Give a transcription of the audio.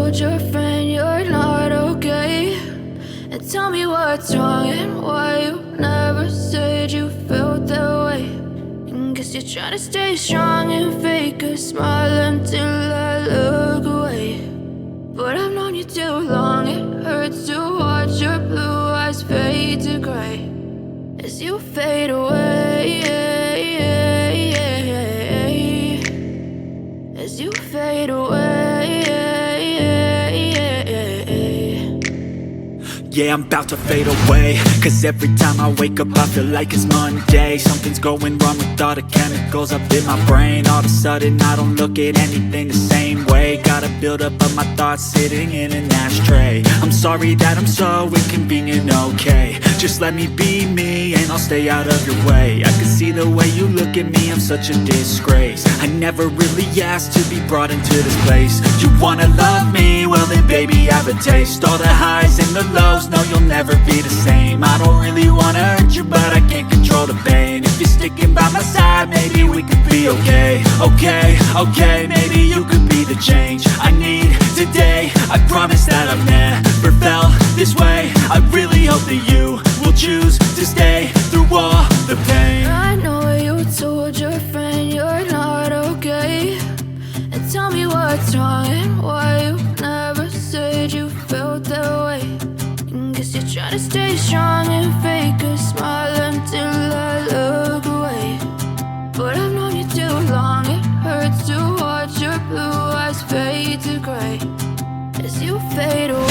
told your friend you're not okay, and tell me what's wrong and why you never said you felt that way. And guess you're trying to stay strong and fake a smile until I look away. But I've known you too long, it hurts to watch your blue eyes fade to gray as you fade away, as you fade away. Yeah, I'm about to fade away, cause every time I wake up I feel like it's Monday. Something's going wrong with all the chemicals up in my brain. All of a sudden I don't look at anything the same way. Got a build up of my thoughts sitting in an ashtray. I'm sorry that I'm so inconvenient, okay. Just let me be me and I'll stay out of your way. I can see the way you look at me, I'm such a disgrace. I never really asked to be brought into this place. You wanna love me? Well then baby, have a taste. All the highs and the lows, no, you'll never be the same. I don't really wanna hurt you, but I can't control the pain. If you're sticking by my side, maybe we could be okay. Okay, maybe you could be the change I need today. I promise that I've never felt this way. I really hope that you will choose to stay through all the pain. I know you told your friend you're not okay, and tell me what's wrong and why you never said you felt that way. And guess you're trying to stay strong and fake a smile until I look away. But I've known you too long, it hurts to watch your blue eyes fade to gray as you fade away.